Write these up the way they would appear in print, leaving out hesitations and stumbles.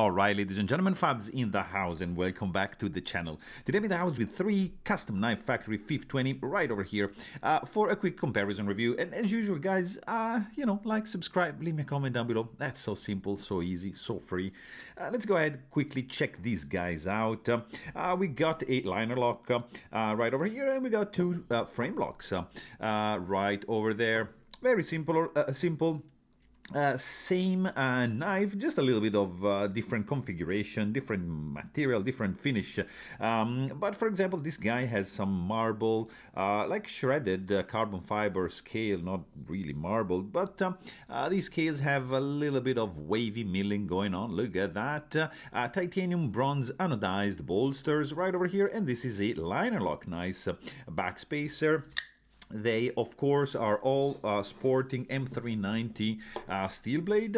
Alright, ladies and gentlemen, Fabs in the house, and welcome back to the channel. Today I'm in the house with 3 custom knife factory FIF20 right over here for a quick comparison review. And as usual, guys, like, subscribe, leave me a comment down below. That's so simple, so easy, so free. Let's go ahead, quickly check these guys out. We got a Linerlock right over here, and we got 2 Framelocks right over there. Very simple, same knife, just a little bit of different configuration, different material, different finish. But for example, this guy has some marble, like shredded carbon fiber scale, not really marble, but these scales have a little bit of wavy milling going on. Look at that. Titanium bronze anodized bolsters right over here, and this is a Linerlock, nice backspacer. They, of course, are all sporting M390 steel blade.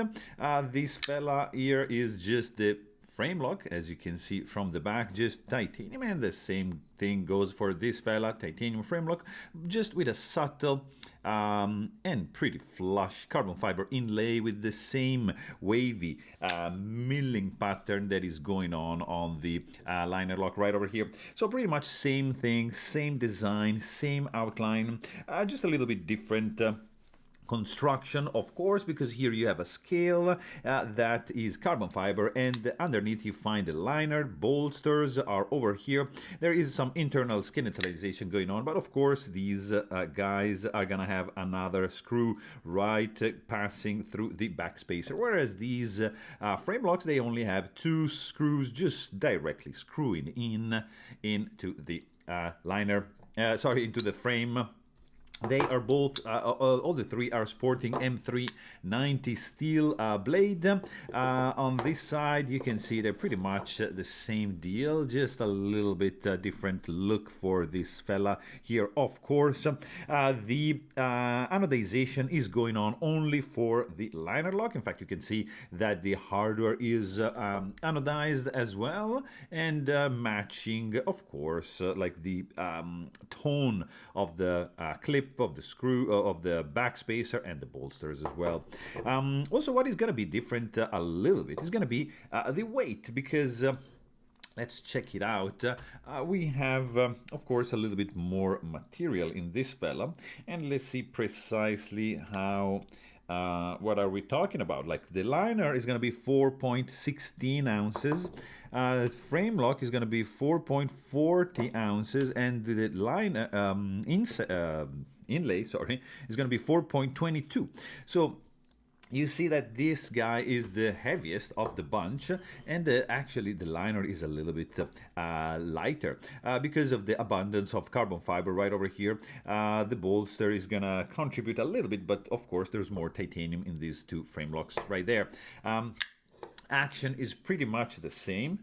This fella here is just the Framelock, as you can see from the back, just titanium, and the same thing goes for this fella, titanium Framelock, just with a subtle and pretty flush carbon fiber inlay with the same wavy milling pattern that is going on the Linerlock right over here. So pretty much same thing, same design, same outline, just a little bit different construction, of course, because here you have a scale that is carbon fiber, and underneath you find the liner. Bolsters are over here. There is some internal skeletalization going on, but of course these guys are gonna have another screw right passing through the backspacer, whereas these Framelocks, they only have 2 screws just directly screwing into the into the frame. They are both, all the 3 are sporting M390 steel blade. On this side, you can see they're pretty much the same deal, just a little bit different look for this fella here, of course. The anodization is going on only for the Linerlock. In fact, you can see that the hardware is anodized as well, and matching, of course, like the tone of the clip, of the screw, of the backspacer, and the bolsters as well. Also, what is going to be different a little bit is going to be the weight, because let's check it out. We have, of course, a little bit more material in this fella, and let's see precisely how. What are we talking about? Like, the liner is going to be 4.16 ounces, Framelock is going to be 4.40 ounces, and the liner inlay, sorry, is going to be 4.22. So you see that this guy is the heaviest of the bunch, and actually the liner is a little bit lighter because of the abundance of carbon fiber right over here. The bolster is gonna contribute a little bit, but of course there's more titanium in these 2 Framelocks right there. Action is pretty much the same.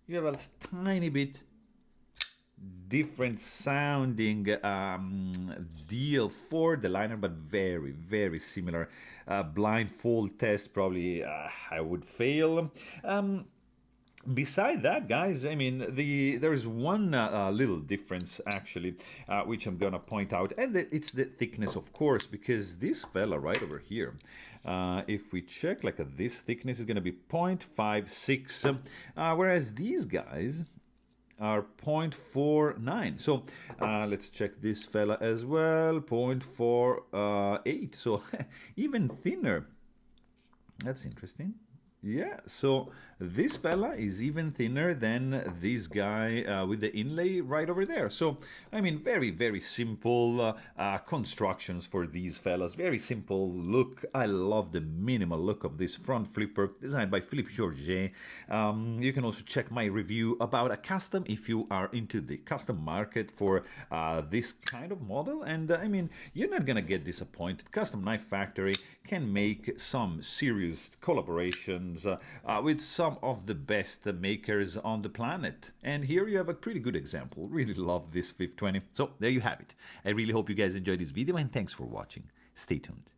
You have a tiny bit different sounding deal for the liner, but very, very similar. Blindfold test, probably I would fail. Beside that, guys, I mean, there is one little difference, actually, which I'm gonna point out, and it's the thickness, of course, because this fella right over here, if we check, like, this thickness is gonna be 0.56, whereas these guys are 0.49. So let's check this fella as well, 0.48. So even thinner. That's interesting. Yeah, so this fella is even thinner than this guy with the inlay right over there. So, I mean, very, very simple constructions for these fellas. Very simple look. I love the minimal look of this front flipper, designed by Philippe Georget. You can also check my review about a custom if you are into the custom market for this kind of model. And, I mean, you're not gonna get disappointed. Custom Knife Factory can make some serious collaborations with some of the best makers on the planet, and here you have a pretty good example. Really love this FIF20. So there you have it. I really hope you guys enjoyed this video, and thanks for watching. Stay tuned.